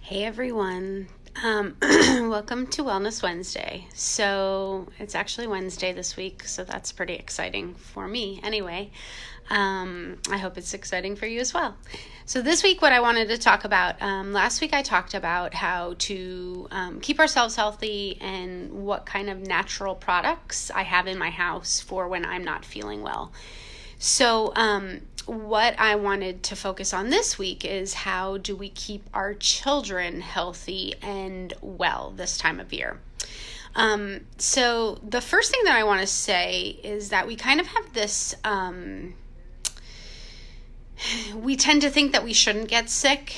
Hey everyone. Welcome to Wellness Wednesday. So it's actually Wednesday this week, so that's pretty exciting for me anyway. I hope it's exciting for you as well. So this week, what I wanted to talk about, last week I talked about how to keep ourselves healthy and what kind of natural products I have in my house for when I'm not feeling well. So, what I wanted to focus on this week is how do we keep our children healthy and well this time of year. So the first thing that I want to say is that we kind of have this, we tend to think that we shouldn't get sick.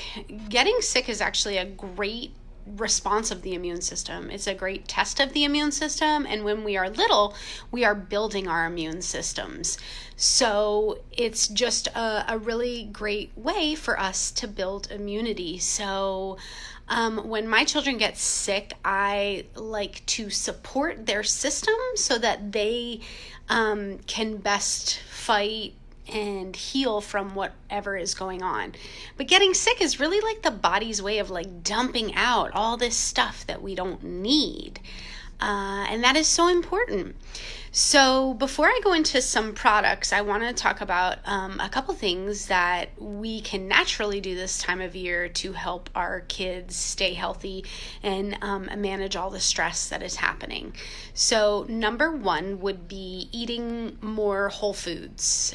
Getting sick is actually a great response of the immune system. It's a great test of the immune system. And when we are little, we are building our immune systems. So it's just a really great way for us to build immunity. So when my children get sick, I like to support their system so that they can best fight and heal from whatever is going on. But getting sick is really like the body's way of like dumping out all this stuff that we don't need. And that is so important. So before I go into some products, I want to talk about a couple things that we can naturally do this time of year to help our kids stay healthy and manage all the stress that is happening. So number one would be eating more whole foods.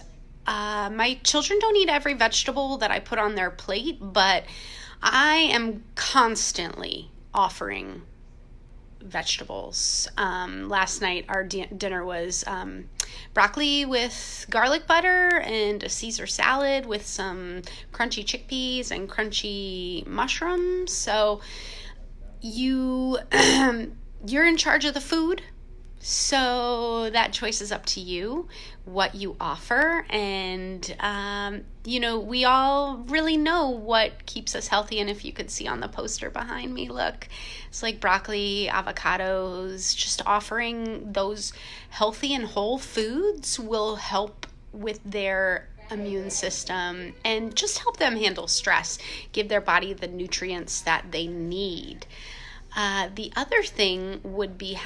My children don't eat every vegetable that I put on their plate, but I am constantly offering vegetables. Last night our dinner was broccoli with garlic butter and a Caesar salad with some crunchy chickpeas and crunchy mushrooms. So you're in charge of the food. So that choice is up to you, what you offer. And, we all really know what keeps us healthy. And if you could see on the poster behind me, look, it's like broccoli, avocados, just offering those healthy and whole foods will help with their immune system and just help them handle stress, give their body the nutrients that they need. The other thing would be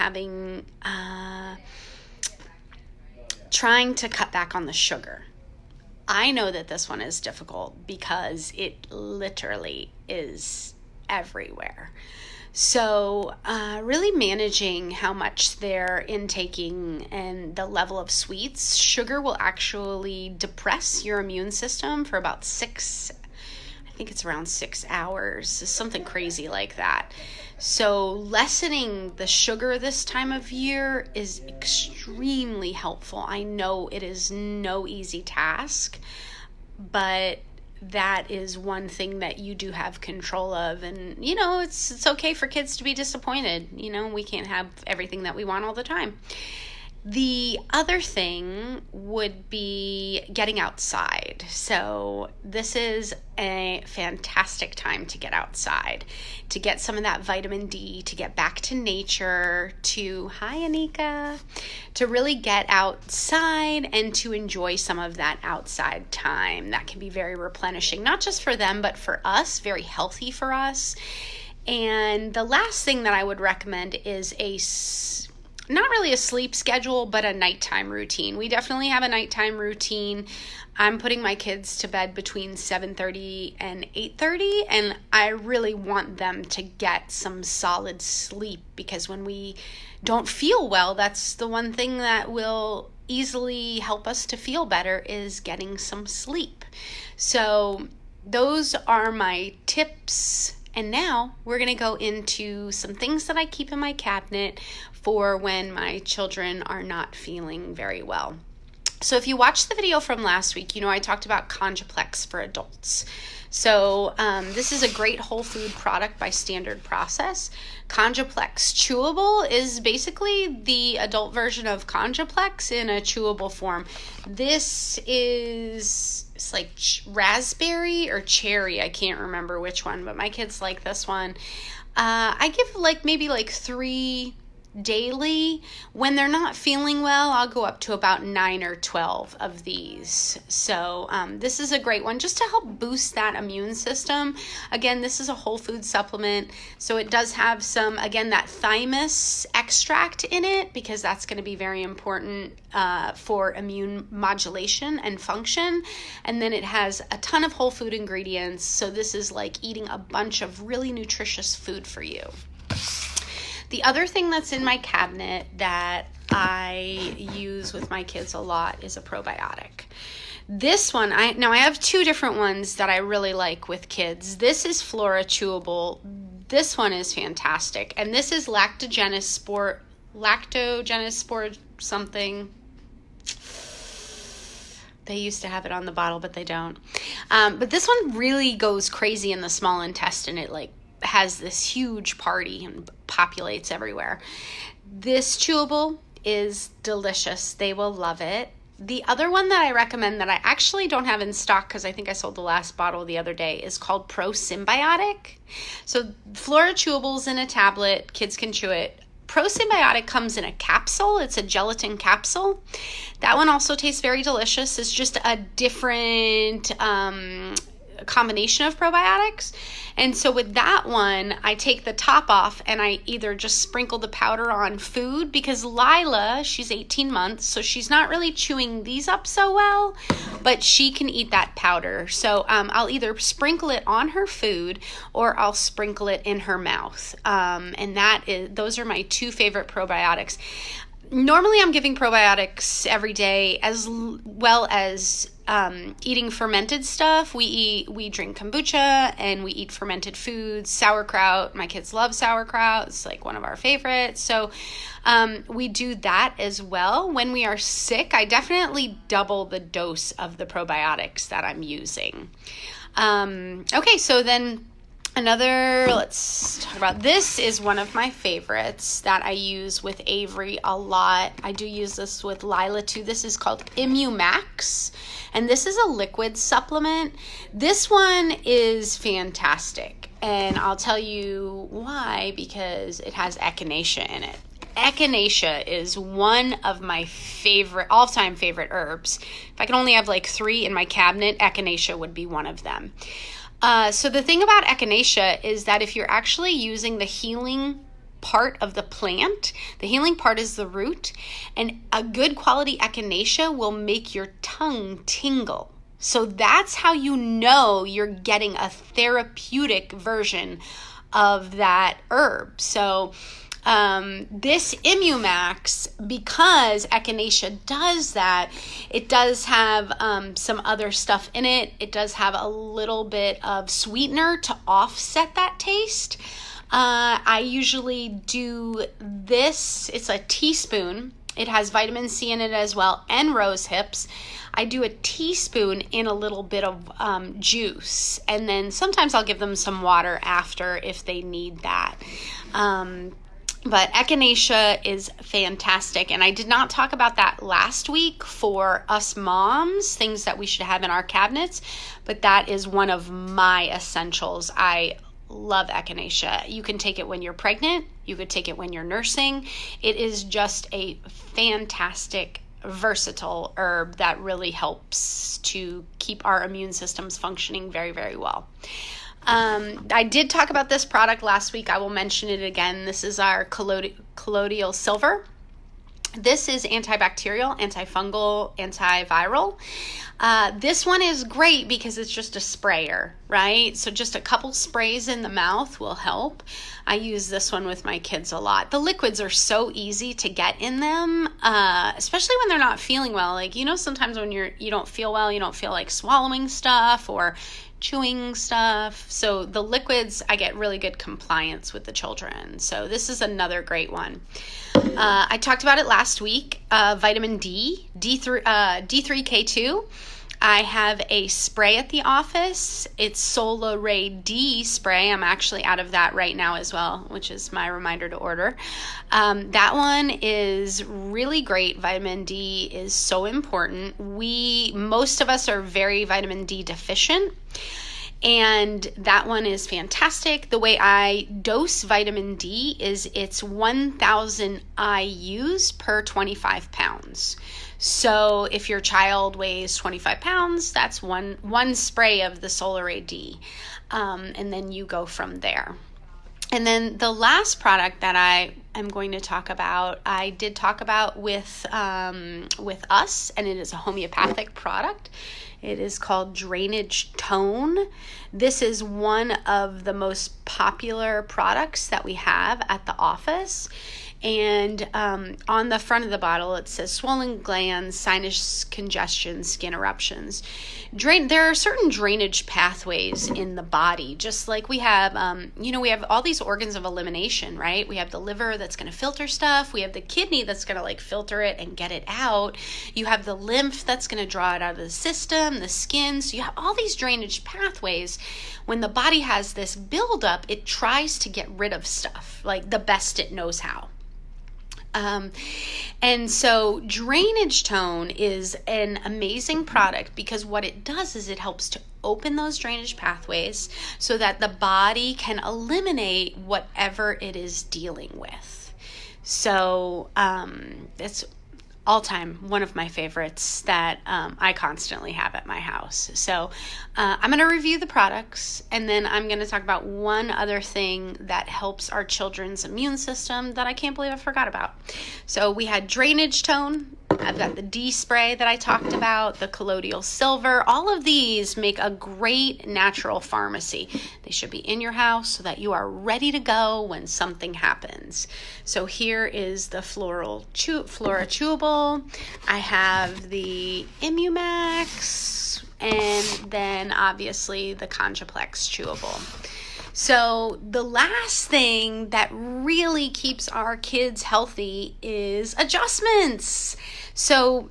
trying to cut back on the sugar. I know that this one is difficult because it literally is everywhere. So really managing how much they're intaking and the level of sweets. Sugar will actually depress your immune system for about I think it's around 6 hours, something crazy like that. So lessening the sugar this time of year is extremely helpful. I know it is no easy task, but that is one thing that you do have control of. And, it's okay for kids to be disappointed. We can't have everything that we want all the time. The other thing would be getting outside. So this is a fantastic time to get outside, to get some of that vitamin D, to get back to nature, hi Anika, to really get outside and to enjoy some of that outside time. That can be very replenishing, not just for them, but for us, very healthy for us. And the last thing that I would recommend is not really a sleep schedule, but a nighttime routine. We definitely have a nighttime routine. I'm putting my kids to bed between 7:30 and 8:30, and I really want them to get some solid sleep because when we don't feel well, that's the one thing that will easily help us to feel better is getting some sleep. So those are my tips. And now we're going to go into some things that I keep in my cabinet for when my children are not feeling very well. So if you watched the video from last week, I talked about Conjuplex for adults. So this is a great whole food product by Standard Process. Conjuplex chewable is basically the adult version of Conjuplex in a chewable form. It's like raspberry or cherry. I can't remember which one, but my kids like this one. I give maybe 3 daily. When they're not feeling well, I'll go up to about 9 or 12 of these. So this is a great one just to help boost that immune system. Again, this is a whole food supplement, so it does have some, again, that thymus extract in it, because that's going to be very important for immune modulation and function. And then it has a ton of whole food ingredients, so this is like eating a bunch of really nutritious food for you. The other thing that's in my cabinet that I use with my kids a lot is a probiotic. This one, I have two different ones that I really like with kids. This is Flora Chewable. This one is fantastic. And this is Lactogenous Sport something. They used to have it on the bottle, but they don't. But this one really goes crazy in the small intestine. It like has this huge party and populates everywhere. This chewable is delicious. They will love it. The other one that I recommend that I actually don't have in stock, because I think I sold the last bottle the other day, is called Pro Symbiotic. So Flora Chewables in a tablet, kids can chew it. Pro Symbiotic comes in a capsule. It's a gelatin capsule. That one also tastes very delicious. It's just a different combination of probiotics. And so with that one, I take the top off and I either just sprinkle the powder on food, because Lila, she's 18 months, so she's not really chewing these up so well, but she can eat that powder. So I'll either sprinkle it on her food or I'll sprinkle it in her mouth. And those are my two favorite probiotics. Normally I'm giving probiotics every day, as well as eating fermented stuff. We drink kombucha and we eat fermented foods, sauerkraut. My kids love sauerkraut. It's like one of our favorites. So we do that as well. When we are sick, I definitely double the dose of the probiotics that I'm using. Okay, so then let's talk about, this is one of my favorites that I use with Avery a lot. I do use this with Lila too. This is called Immumax, and this is a liquid supplement. This one is fantastic, and I'll tell you why, because it has echinacea in it. Echinacea is one of my all-time favorite herbs. If I could only have like 3 in my cabinet, echinacea would be one of them. So the thing about echinacea is that if you're actually using the healing part of the plant, the healing part is the root, and a good quality echinacea will make your tongue tingle. So that's how you know you're getting a therapeutic version of that herb. So this Immumax, because echinacea does that, it does have some other stuff in it. It does have a little bit of sweetener to offset that taste. I usually do this. It's a teaspoon. It has vitamin C in it as well, and rose hips. I do a teaspoon in a little bit of juice, and then sometimes I'll give them some water after if they need that. But echinacea is fantastic, and I did not talk about that last week for us moms, things that we should have in our cabinets, but that is one of my essentials. I love echinacea. You can take it when you're pregnant. You could take it when you're nursing. It is just a fantastic, versatile herb that really helps to keep our immune systems functioning very, very well. I did talk about this product last week. I will mention it again. This is our Colloidal Silver. This is antibacterial, antifungal, antiviral. This one is great because it's just a sprayer, right? So just a couple sprays in the mouth will help. I use this one with my kids a lot. The liquids are so easy to get in them, especially when they're not feeling well. Like, sometimes when you don't feel well, you don't feel like swallowing stuff or chewing stuff. So the liquids, I get really good compliance with the children. So this is another great one. I talked about it last week. Vitamin D, D3K2. I have a spray at the office. It's Solaray D spray. I'm actually out of that right now as well, which is my reminder to order. That one is really great. Vitamin D is so important. Most of us are very vitamin D deficient. And that one is fantastic. The way I dose vitamin D is it's 1,000 IU's per 25 pounds. So if your child weighs 25 pounds, that's one spray of the Solaray D. And then you go from there. And then the last product that I am going to talk about, I did talk about with us, and it is a homeopathic product. It is called Drainage Tone. This is one of the most popular products that we have at the office. And on the front of the bottle, it says swollen glands, sinus congestion, skin eruptions. There are certain drainage pathways in the body, just like we have, we have all these organs of elimination, right? We have the liver that's going to filter stuff. We have the kidney that's going to filter it and get it out. You have the lymph that's going to draw it out of the system, the skin. So you have all these drainage pathways. When the body has this buildup, it tries to get rid of stuff, like the best it knows how. And so Drainage Tone is an amazing product because what it does is it helps to open those drainage pathways so that the body can eliminate whatever it is dealing with. So it's all-time one of my favorites that I constantly have at my house. So I'm going to review the products, and then I'm going to talk about one other thing that helps our children's immune system that I can't believe I forgot about. So we had Drainage Tone. I've got the D spray that I talked about, the colloidal silver. All of these make a great natural pharmacy. They should be in your house so that you are ready to go when something happens. So here is the Flora Chewable. I have the Immumax, and then obviously the Conjuplex Chewable. So the last thing that really keeps our kids healthy is adjustments. So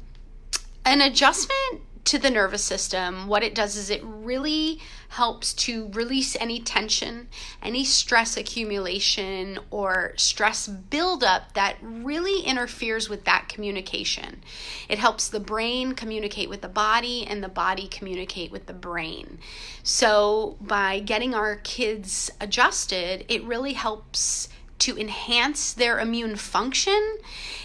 an adjustment to the nervous system, what it does is it really helps to release any tension, any stress accumulation or stress buildup that really interferes with that communication. It helps the brain communicate with the body and the body communicate with the brain. So by getting our kids adjusted, it really helps to enhance their immune function.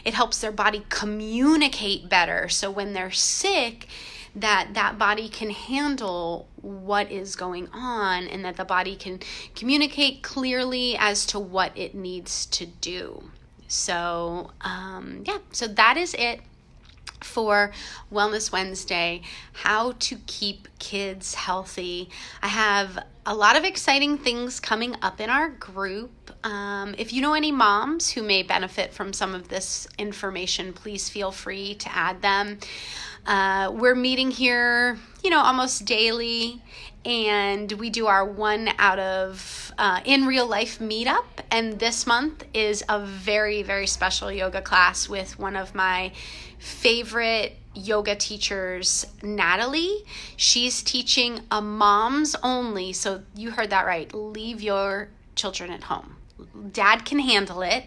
It helps their body communicate better. So when they're sick, that body can handle what is going on and that the body can communicate clearly as to what it needs to do. So, so that is it for Wellness Wednesday, how to keep kids healthy. I have a lot of exciting things coming up in our group. If you know any moms who may benefit from some of this information, please feel free to add them. We're meeting here, almost daily, and we do our one out of in real life meetup. And this month is a very, very special yoga class with one of my favorite yoga teachers, Natalie. She's teaching a moms only. So you heard that right. Leave your children at home. Dad can handle it.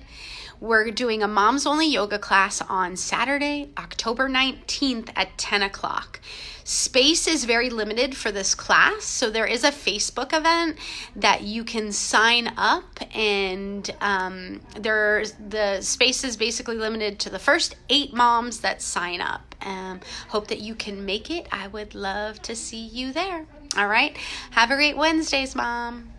We're doing a moms only yoga class on Saturday, October 19th at 10 o'clock. Space is very limited for this class, so there is a Facebook event that you can sign up, and the space is basically limited to the first 8 moms that sign up. Hope that you can make it. I would love to see you there. All right. Have a great Wednesdays, Mom.